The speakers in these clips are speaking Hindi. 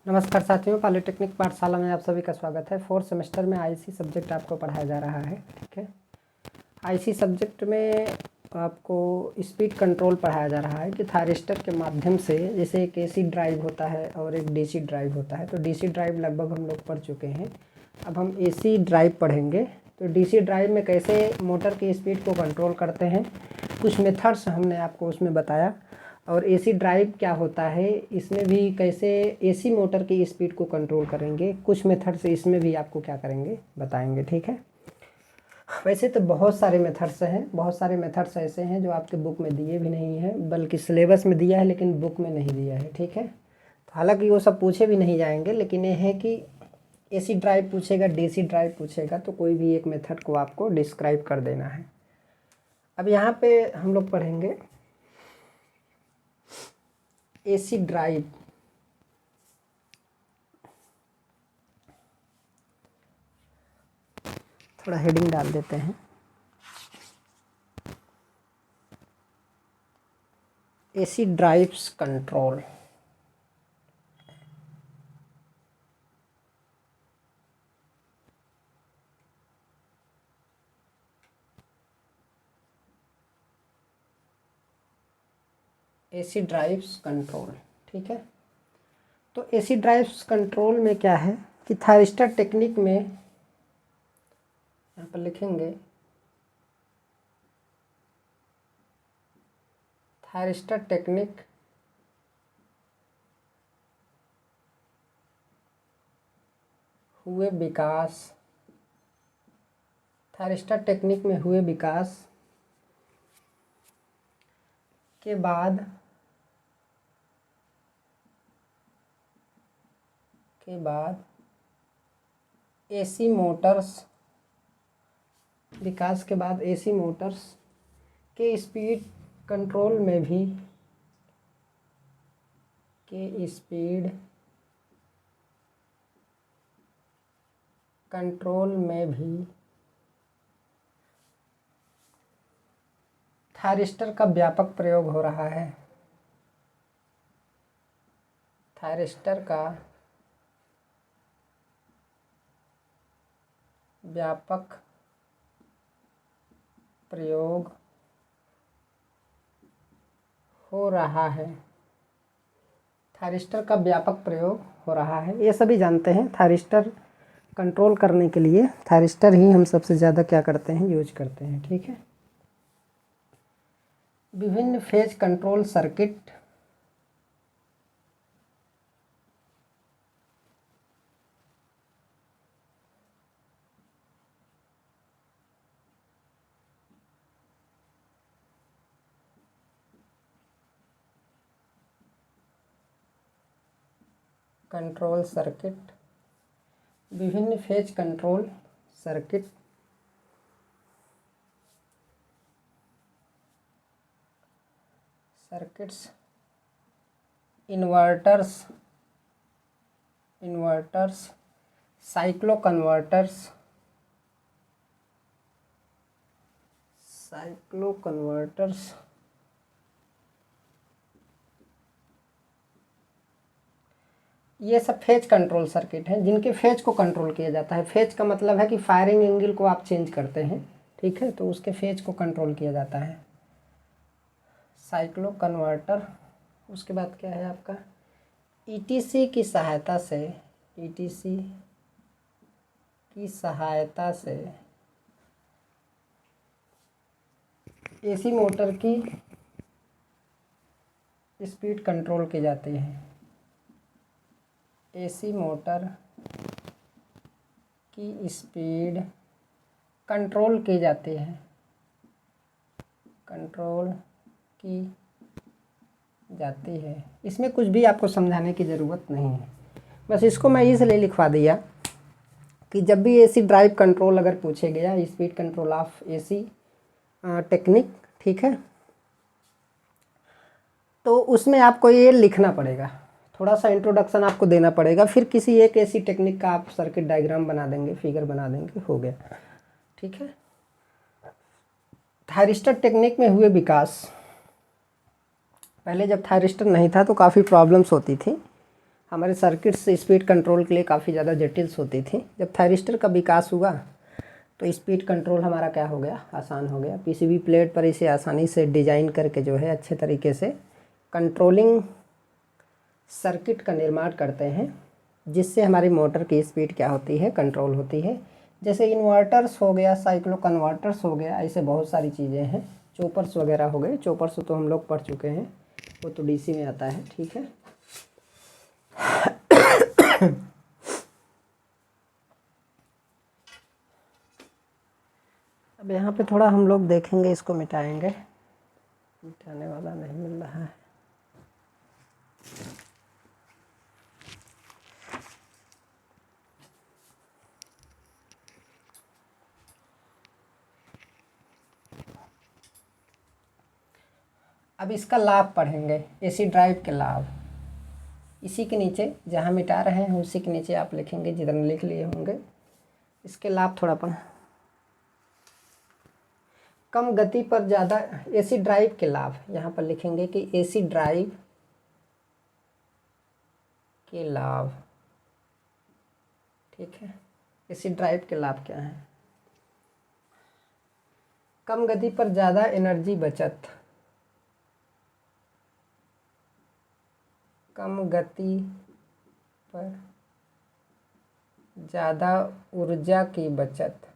नमस्कार साथियों, पॉलिटेक्निक पाठशाला में आप सभी का स्वागत है। 4th सेमेस्टर में आईसी सब्जेक्ट आपको पढ़ाया जा रहा है। ठीक है, आईसी सब्जेक्ट में आपको स्पीड कंट्रोल पढ़ाया जा रहा है कि थायरिस्टर के माध्यम से, जैसे एक एसी ड्राइव होता है और एक डीसी ड्राइव होता है। तो डीसी ड्राइव लगभग हम लोग पढ़ चुके हैं, अब हम एसी ड्राइव पढ़ेंगे। तो डीसी ड्राइव में कैसे मोटर की स्पीड को कंट्रोल करते हैं, कुछ मेथड्स हमने आपको उसमें बताया। और एसी ड्राइव क्या होता है, इसमें भी कैसे एसी मोटर की स्पीड को कंट्रोल करेंगे, कुछ मेथड्स इसमें भी आपको क्या करेंगे बताएंगे। ठीक है, वैसे तो बहुत सारे मेथड्स हैं, बहुत सारे मेथड्स ऐसे हैं जो आपके बुक में दिए भी नहीं हैं, बल्कि सिलेबस में दिया है लेकिन बुक में नहीं दिया है। ठीक है, तो हालांकि वो सब पूछे भी नहीं जाएंगे, लेकिन ये है कि एसी ड्राइव पूछेगा, डीसी ड्राइव पूछेगा, तो कोई भी एक मेथड को आपको डिस्क्राइब कर देना है। अब यहाँ पे हम लोग पढ़ेंगे एसी ड्राइव। थोड़ा हेडिंग डाल देते हैं, AC drives control. AC drives control. ठीक है, तो एसी ड्राइव्स कंट्रोल में क्या है कि थायरिस्टर टेक्निक में, यहाँ पर लिखेंगे थायरिस्टर टेक्निक हुए विकास, थायरिस्टर टेक्निक में हुए विकास के बाद एसी मोटर्स, विकास के बाद एसी मोटर्स के स्पीड कंट्रोल में भी, थायरिस्टर का व्यापक प्रयोग हो रहा है। थायरिस्टर का व्यापक प्रयोग हो रहा है। थायरिस्टर का व्यापक प्रयोग हो रहा है, ये सभी जानते हैं। थायरिस्टर कंट्रोल करने के लिए थायरिस्टर ही हम सबसे ज़्यादा क्या करते हैं, यूज करते हैं। ठीक है, विभिन्न phase control circuit, control circuit, विभिन्न phase control circuit, inverters, cycloconverters, ये सब फेज कंट्रोल सर्किट हैं जिनके फेज को कंट्रोल किया जाता है। फेज का मतलब है कि फायरिंग एंगल को आप चेंज करते हैं। ठीक है, तो उसके फेज को कंट्रोल किया जाता है, साइक्लो कन्वर्टर। उसके बाद क्या है आपका, ईटीसी की सहायता से, एसी मोटर की स्पीड कंट्रोल की जाती है। एसी मोटर की स्पीड कंट्रोल की जाती है, इसमें कुछ भी आपको समझाने की ज़रूरत नहीं है, बस इसको मैं इसलिए लिखवा दिया कि जब भी एसी ड्राइव कंट्रोल अगर पूछे गया, speed control of AC technique, ठीक है, तो उसमें आपको ये लिखना पड़ेगा, थोड़ा सा इंट्रोडक्शन आपको देना पड़ेगा, फिर किसी एक ऐसी टेक्निक का आप सर्किट डायग्राम बना देंगे, फिगर बना देंगे, हो गया। ठीक है, थायरिस्टर टेक्निक में हुए विकास। पहले जब थायरिस्टर नहीं था तो काफ़ी प्रॉब्लम्स होती थी, हमारे सर्किट्स स्पीड कंट्रोल के लिए काफ़ी ज़्यादा जटिल होती थी। जब थायरिस्टर का विकास हुआ तो स्पीड कंट्रोल हमारा क्या हो गया, आसान हो गया। पीसीबी प्लेट पर इसे आसानी से डिजाइन करके जो है अच्छे तरीके से कंट्रोलिंग सर्किट का निर्माण करते हैं, जिससे हमारी मोटर की स्पीड क्या होती है, कंट्रोल होती है। जैसे इन्वर्टर्स हो गया, साइक्लो कन्वर्टर्स हो गया, ऐसे बहुत सारी चीज़ें हैं। चोपर्स वगैरह हो गए, चोपर्स तो हम लोग पढ़ चुके हैं, वो तो डीसी में आता है, ठीक है। अब यहाँ पे थोड़ा हम लोग देखेंगे, इसको मिटाएंगे, मिटाने वाला नहीं मिल रहा है। अब इसका लाभ पढ़ेंगे, एसी ड्राइव के लाभ। इसी के नीचे जहाँ मिटा रहे हैं उसी के नीचे आप लिखेंगे, जितने लिख लिए होंगे। इसके लाभ थोड़ा पढ़, कम गति पर ज़्यादा, एसी ड्राइव के लाभ यहाँ पर लिखेंगे कि एसी ड्राइव के लाभ, ठीक है। एसी ड्राइव के लाभ क्या है? कम गति पर ज़्यादा एनर्जी बचत, कम गति पर ज़्यादा ऊर्जा की बचत,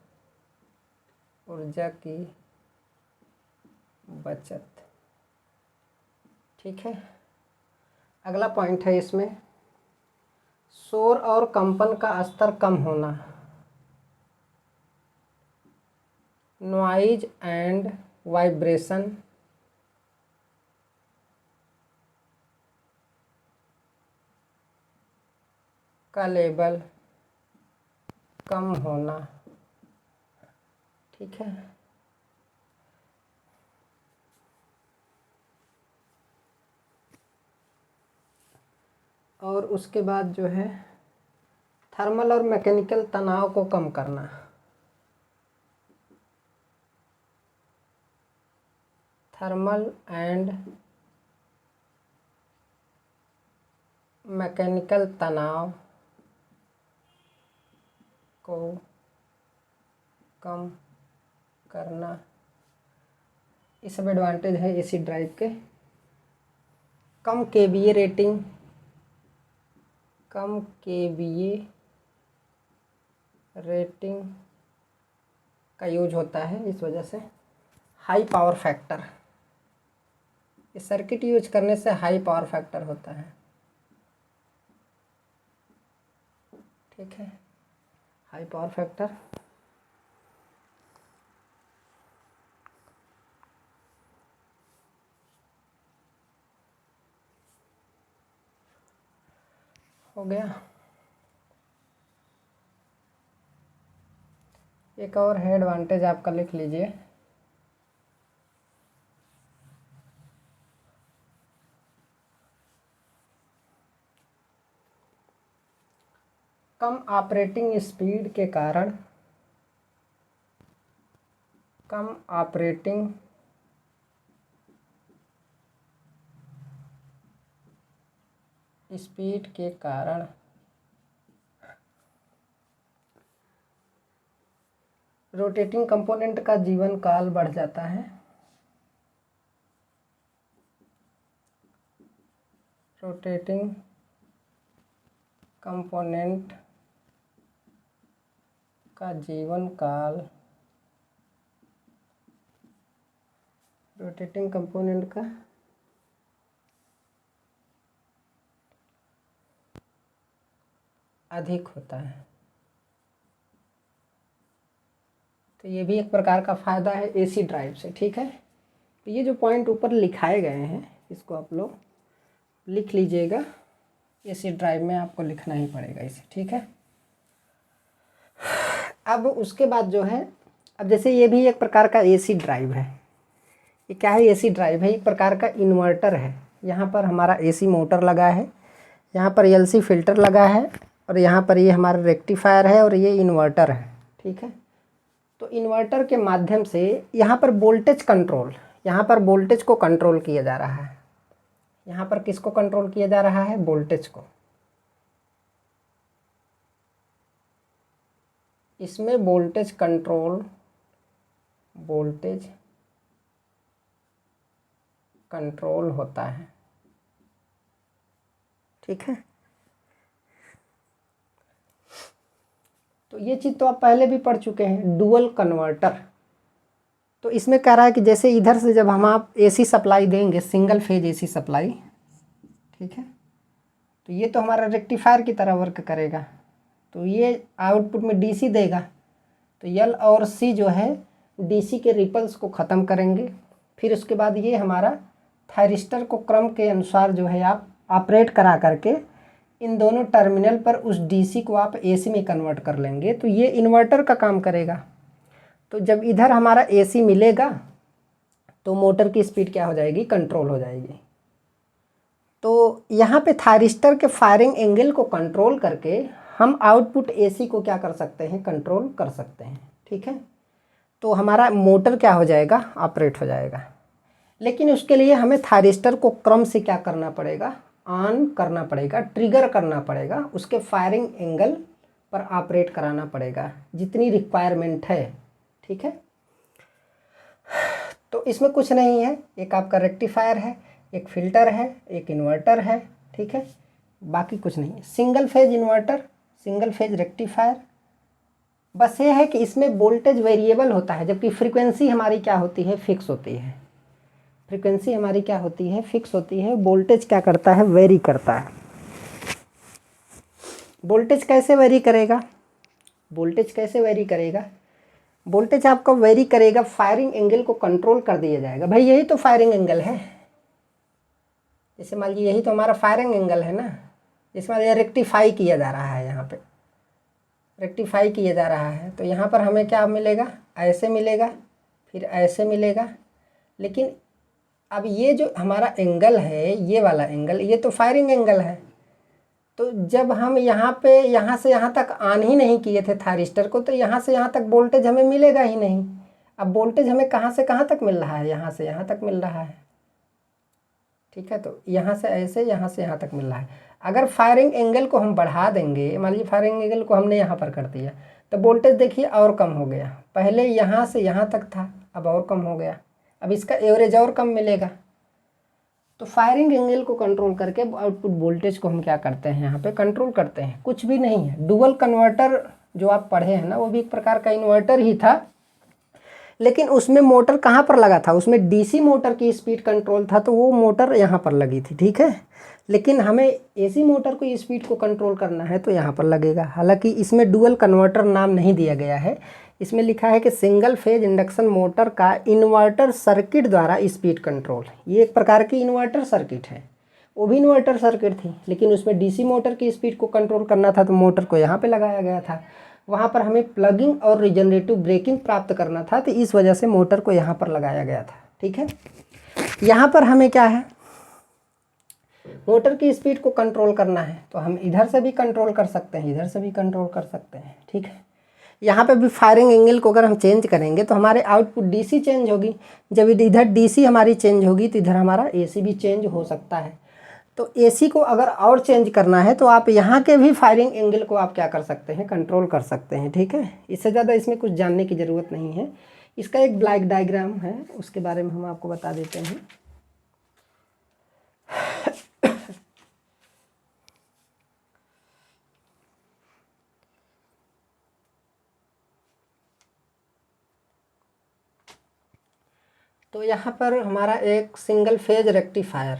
ऊर्जा की बचत, ठीक है। अगला पॉइंट है इसमें, शोर और कंपन का स्तर कम होना, नॉइज एंड वाइब्रेशन का लेवल कम होना, ठीक है। और उसके बाद जो है थर्मल और मैकेनिकल तनाव को कम करना, थर्मल एंड मैकेनिकल तनाव को कम करना। ये सब एडवांटेज है एसी ड्राइव के। कम केवीए रेटिंग, कम केवीए रेटिंग का यूज होता है इस वजह से। हाई पावर फैक्टर, इस सर्किट यूज करने से हाई पावर फैक्टर होता है, ठीक है। हाई पावर फैक्टर, हो गया। एक और है एडवांटेज, आपका लिख लीजिए, कम ऑपरेटिंग स्पीड के कारण, कम ऑपरेटिंग स्पीड के कारण रोटेटिंग कंपोनेंट का जीवन काल बढ़ जाता है, रोटेटिंग कंपोनेंट का जीवन काल, रोटेटिंग कंपोनेंट का अधिक होता है। तो ये भी एक प्रकार का फ़ायदा है एसी ड्राइव से, ठीक है। तो ये जो पॉइंट ऊपर लिखाए गए हैं इसको आप लोग लिख लीजिएगा, एसी ड्राइव में आपको लिखना ही पड़ेगा इसे, ठीक है। अब उसके बाद जो है, अब जैसे ये भी एक प्रकार का एसी ड्राइव है। ये क्या है? एसी ड्राइव है, एक प्रकार का इन्वर्टर है। यहाँ पर हमारा एसी मोटर लगा है, यहाँ पर एलसी फिल्टर लगा है, और यहाँ पर ये हमारा रेक्टिफायर है, और ये इन्वर्टर है, ठीक है। तो इन्वर्टर के माध्यम से यहाँ पर वोल्टेज कंट्रोल, यहाँ पर वोल्टेज को कंट्रोल किया जा रहा है। यहाँ पर किसको कंट्रोल किया जा रहा है? वोल्टेज को। इसमें वोल्टेज कंट्रोल होता है, ठीक है। तो ये चीज़ तो आप पहले भी पढ़ चुके हैं, डुअल कन्वर्टर। तो इसमें कह रहा है कि जैसे इधर से जब हम आप एसी सप्लाई देंगे, सिंगल फेज एसी सप्लाई, ठीक है, तो ये तो हमारा रेक्टिफायर की तरह वर्क करेगा। तो ये आउटपुट में डीसी देगा, तो यल और सी जो है डीसी के रिपल्स को ख़त्म करेंगे। फिर उसके बाद ये हमारा थायरिस्टर को क्रम के अनुसार जो है आप ऑपरेट करा करके इन दोनों टर्मिनल पर उस डीसी को आप एसी में कन्वर्ट कर लेंगे। तो ये इन्वर्टर का काम करेगा। तो जब इधर हमारा एसी मिलेगा तो मोटर की स्पीड क्या हो जाएगी, कंट्रोल हो जाएगी। तो यहाँ पे थायरिस्टर के फायरिंग एंगल को कंट्रोल करके हम आउटपुट एसी को क्या कर सकते हैं, कंट्रोल कर सकते हैं, ठीक है। तो हमारा मोटर क्या हो जाएगा, ऑपरेट हो जाएगा। लेकिन उसके लिए हमें थायरिस्टर को क्रम से क्या करना पड़ेगा, ऑन करना पड़ेगा, ट्रिगर करना पड़ेगा, उसके फायरिंग एंगल पर ऑपरेट कराना पड़ेगा जितनी रिक्वायरमेंट है, ठीक है। तो इसमें कुछ नहीं है, एक आपका रेक्टिफायर है, एक फिल्टर है, एक इन्वर्टर है, ठीक है, बाकी कुछ नहीं है। Single phase inverter, single phase rectifier. बस ये है कि इसमें वोल्टेज वेरिएबल होता है, जबकि फ्रीक्वेंसी हमारी क्या होती है, फिक्स होती है। फ्रीक्वेंसी हमारी क्या होती है, फिक्स होती है। वोल्टेज क्या करता है, वेरी करता है। वोल्टेज कैसे वेरी करेगा, वोल्टेज कैसे वेरी करेगा, वोल्टेज आपका वेरी करेगा, फायरिंग एंगल को कंट्रोल कर दिया जाएगा। भाई यही तो फायरिंग एंगल है। जैसे मान लीजिए यही तो हमारा फायरिंग एंगल है ना, जिसमें यह रेक्टिफाई किया जा रहा है, यहाँ पे रेक्टिफाई किया जा रहा है। तो यहाँ पर हमें क्या मिलेगा, ऐसे मिलेगा, फिर ऐसे मिलेगा। लेकिन अब ये जो हमारा एंगल है, ये वाला एंगल, ये तो फायरिंग एंगल है। तो जब हम यहाँ पे यहाँ से यहाँ तक ऑन ही नहीं किए थे थायरिस्टर को, तो यहाँ से यहाँ तक वोल्टेज हमें मिलेगा ही नहीं। अब वोल्टेज हमें कहाँ से कहाँ तक मिल रहा है, यहाँ से यहाँ तक मिल रहा है, ठीक है। तो यहाँ से ऐसे, यहाँ से यहाँ तक मिल रहा है। अगर फायरिंग एंगल को हम बढ़ा देंगे, मान लीजिए फायरिंग एंगल को हमने यहाँ पर कर दिया, तो वोल्टेज देखिए और कम हो गया। पहले यहाँ से यहाँ तक था, अब और कम हो गया, अब इसका एवरेज और कम मिलेगा। तो फायरिंग एंगल को कंट्रोल करके आउटपुट वोल्टेज को हम क्या करते हैं, यहाँ पे कंट्रोल करते हैं। कुछ भी नहीं है। डुअल कन्वर्टर जो आप पढ़े हैं ना, वो भी एक प्रकार का इन्वर्टर ही था, लेकिन उसमें मोटर कहाँ पर लगा था, उसमें डीसी मोटर की स्पीड कंट्रोल था, तो वो मोटर यहाँ पर लगी थी, ठीक है। लेकिन हमें एसी मोटर को स्पीड को कंट्रोल करना है तो यहाँ पर लगेगा। हालांकि इसमें डुअल कन्वर्टर नाम नहीं दिया गया है, इसमें लिखा है कि सिंगल फेज इंडक्शन मोटर का इन्वर्टर सर्किट द्वारा स्पीड कंट्रोल। ये एक प्रकार की इन्वर्टर सर्किट है, वो भी इन्वर्टर सर्किट थी, लेकिन उसमें डीसी मोटर की स्पीड को कंट्रोल करना था तो मोटर को यहाँ पे लगाया गया था। वहाँ पर हमें प्लगिंग और रिजनरेटिव ब्रेकिंग प्राप्त करना था, तो इस वजह से मोटर को यहाँ पर लगाया गया था, ठीक है। यहाँ पर हमें क्या है, मोटर की स्पीड को कंट्रोल करना है, तो हम इधर से भी कंट्रोल कर सकते हैं, इधर से भी कंट्रोल कर सकते हैं, ठीक है। यहाँ पे भी फायरिंग एंगल को अगर हम चेंज करेंगे तो हमारे आउटपुट डीसी चेंज होगी। जब इधर डीसी हमारी चेंज होगी तो इधर हमारा एसी भी चेंज हो सकता है। तो एसी को अगर और चेंज करना है तो आप यहाँ के भी फायरिंग एंगल को आप क्या कर सकते हैं, कंट्रोल कर सकते हैं, ठीक है। इससे ज़्यादा इसमें कुछ जानने की ज़रूरत नहीं है। इसका एक ब्लैक डायग्राम है, उसके बारे में हम आपको बता देते हैं। तो यहाँ पर हमारा एक सिंगल फेज रेक्टिफायर,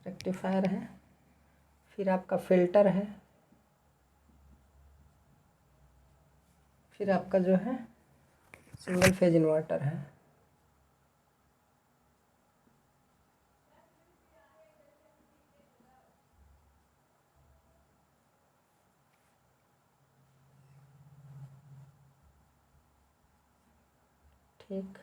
रेक्टिफायर है, फिर आपका फिल्टर है, फिर आपका जो है सिंगल फेज इन्वर्टर है। ठीक,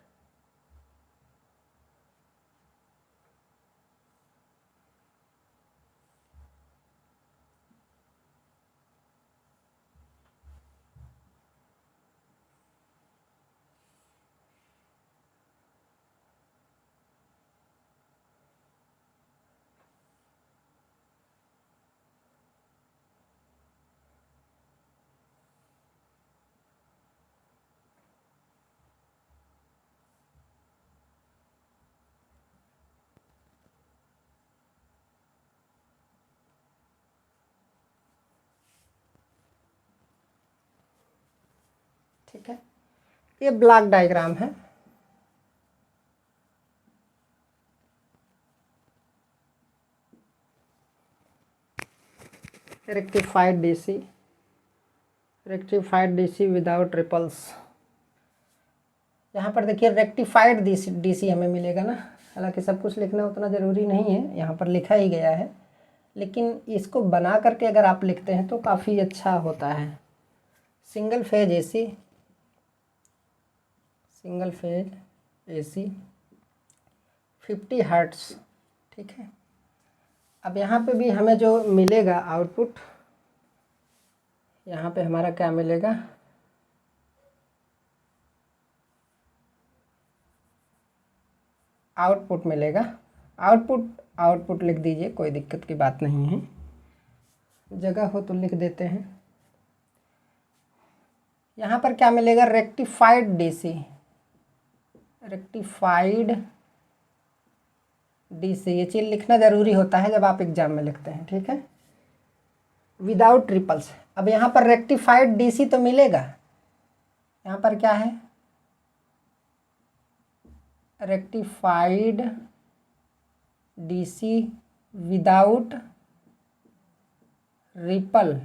ठीक है, ये ब्लॉक डायग्राम है। Rectified DC without ripples. यहाँ पर देखिए रेक्टिफाइड डीसी हमें मिलेगा ना, हालांकि सब कुछ लिखना उतना ज़रूरी नहीं है, यहाँ पर लिखा ही गया है, लेकिन इसको बना करके अगर आप लिखते हैं तो काफ़ी अच्छा होता है। सिंगल फेज एसी 50 हर्ट्ज़, ठीक है। अब यहाँ पे भी हमें जो मिलेगा आउटपुट, यहाँ पे हमारा क्या मिलेगा, आउटपुट मिलेगा। आउटपुट लिख दीजिए, कोई दिक्कत की बात नहीं है, जगह हो तो लिख देते हैं। यहाँ पर क्या मिलेगा, रेक्टिफाइड डीसी, ये चीज़ लिखना ज़रूरी होता है जब आप एग्जाम में लिखते हैं, ठीक है, विदाउट रिपल्स। अब यहाँ पर रेक्टिफाइड डीसी तो मिलेगा, यहाँ पर क्या है, रेक्टिफाइड डीसी विदाउट रिपल,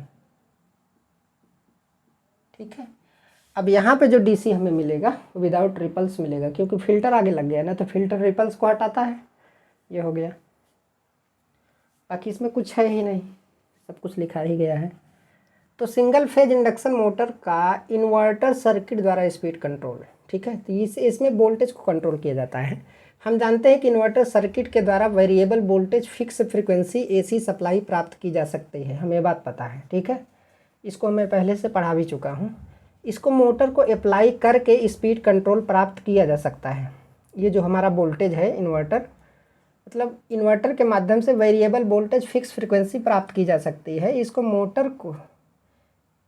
ठीक है। अब यहाँ पे जो डीसी हमें मिलेगा विदाउट रिपल्स मिलेगा, क्योंकि फिल्टर आगे लग गया ना, तो फिल्टर रिपल्स को हटाता है, ये हो गया। बाकी इसमें कुछ है ही नहीं, सब कुछ लिखा ही गया है। तो सिंगल फेज इंडक्शन मोटर का इन्वर्टर सर्किट द्वारा स्पीड कंट्रोल है, ठीक है। तो इसमें वोल्टेज को कंट्रोल किया जाता है। हम जानते हैं कि इन्वर्टर सर्किट के द्वारा variable voltage fix frequency AC supply प्राप्त की जा सकती है, हमें बात पता है, ठीक है। इसको मैं पहले से पढ़ा भी चुका हूँ। इसको मोटर को अप्लाई करके स्पीड कंट्रोल प्राप्त किया जा सकता है। ये जो हमारा वोल्टेज है इन्वर्टर, मतलब इन्वर्टर के माध्यम से वेरिएबल वोल्टेज फिक्स फ्रीक्वेंसी प्राप्त की जा सकती है।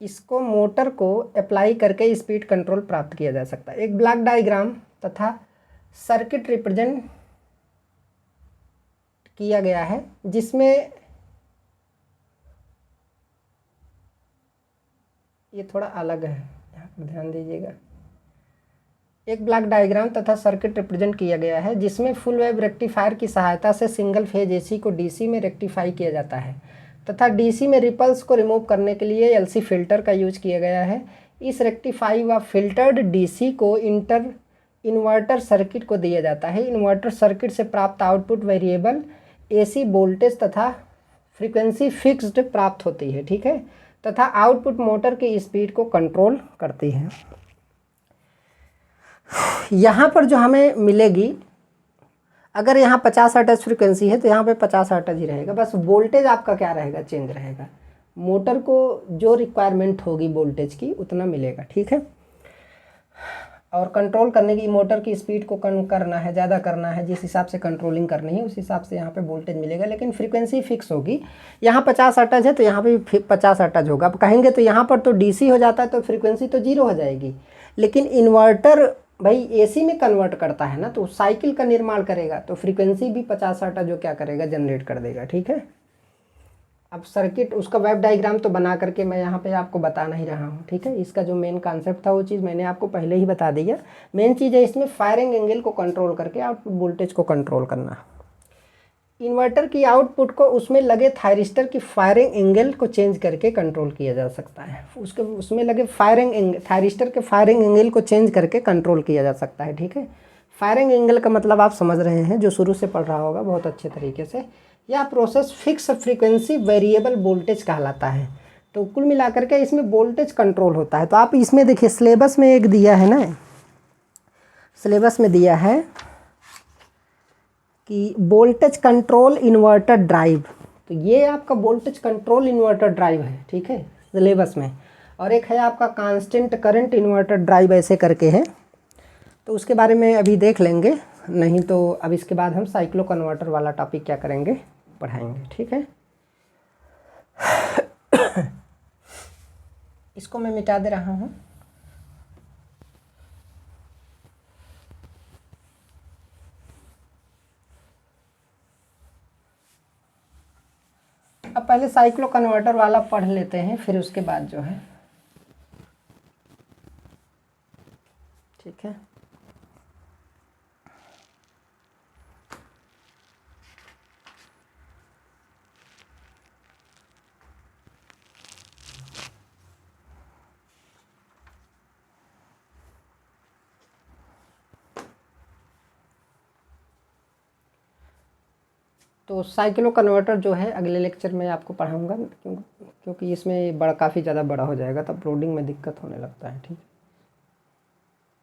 इसको मोटर को अप्लाई करके स्पीड कंट्रोल प्राप्त किया जा सकता है। एक ब्लॉक डायग्राम तथा सर्किट रिप्रेजेंट किया गया है, जिसमें ये थोड़ा अलग है, यहाँ पर ध्यान दीजिएगा। एक ब्लॉक डायग्राम तथा सर्किट रिप्रेजेंट किया गया है, जिसमें फुल वेव रेक्टिफायर की सहायता से सिंगल फेज एसी को डीसी में रेक्टिफाई किया जाता है तथा डीसी में रिपल्स को रिमूव करने के लिए एलसी फिल्टर का यूज किया गया है। इस रेक्टिफाई व फिल्टर्ड डीसी को इन्वर्टर सर्किट को दिया जाता है। इन्वर्टर सर्किट से प्राप्त आउटपुट वेरिएबल एसी वोल्टेज तथा फ्रीक्वेंसी फिक्स्ड प्राप्त होती है, ठीक है, तथा आउटपुट मोटर की स्पीड को कंट्रोल करती है। यहाँ पर जो हमें मिलेगी, अगर यहाँ 50 हर्ट्ज फ्रीक्वेंसी है तो यहाँ पे 50 हर्ट्ज ही रहेगा, बस वोल्टेज आपका क्या रहेगा, चेंज रहेगा। मोटर को जो रिक्वायरमेंट होगी वोल्टेज की उतना मिलेगा, ठीक है। और कंट्रोल करने की, मोटर की स्पीड को कम करना है, ज़्यादा करना है, जिस हिसाब से कंट्रोलिंग करनी है उस हिसाब से यहाँ पे वोल्टेज मिलेगा, लेकिन फ्रीक्वेंसी फिक्स होगी। यहाँ 50 हर्ट्ज है तो यहाँ पे 50 हर्ट्ज होगा। अब कहेंगे तो यहाँ पर तो डीसी हो जाता है तो फ्रीक्वेंसी तो 0 हो जाएगी, लेकिन इन्वर्टर भाई एसी में कन्वर्ट करता है ना, तो साइकिल का निर्माण करेगा, तो फ्रीक्वेंसी भी 50 हर्ट्ज जो क्या करेगा, जनरेट कर देगा, ठीक है। अब सर्किट उसका वेब डायग्राम तो बना करके मैं यहाँ पे आपको बता नहीं रहा हूँ, ठीक है। इसका जो मेन कॉन्सेप्ट था वो चीज़ मैंने आपको पहले ही बता दिया। मेन चीज़ है इसमें फायरिंग एंगल को कंट्रोल करके आउटपुट वोल्टेज को कंट्रोल करना। इन्वर्टर की आउटपुट को उसमें लगे थायरिस्टर की फायरिंग एंगल को चेंज करके कंट्रोल किया जा सकता है। उसमें लगे थायरिस्टर के फायरिंग एंगल को चेंज करके कंट्रोल किया जा सकता है, ठीक है। फायरिंग एंगल का मतलब आप समझ रहे हैं, जो शुरू से पढ़ रहा होगा बहुत अच्छे तरीके से। यह process fix frequency variable voltage कहलाता है। तो कुल मिलाकर के इसमें वोल्टेज कंट्रोल होता है। तो आप इसमें देखिए सिलेबस में एक दिया है ना, सिलेबस में दिया है कि वोल्टेज कंट्रोल इन्वर्टर ड्राइव, तो ये आपका वोल्टेज कंट्रोल इन्वर्टर ड्राइव है, ठीक है, सिलेबस में। और एक है आपका कांस्टेंट करंट इन्वर्टर ड्राइव, ऐसे करके है, तो उसके बारे में अभी देख लेंगे। नहीं तो अब इसके बाद हम साइक्लो कन्वर्टर वाला टॉपिक क्या करेंगे, पढ़ाएंगे, ठीक है। इसको मैं मिटा दे रहा हूँ। अब पहले साइक्लो कन्वर्टर वाला पढ़ लेते हैं, फिर उसके बाद जो है ठीक है। तो साइक्लो कन्वर्टर जो है अगले लेक्चर में आपको पढ़ाऊँगा, क्योंकि इसमें काफ़ी ज़्यादा बड़ा हो जाएगा, तब अपलोडिंग में दिक्कत होने लगता है। ठीक है।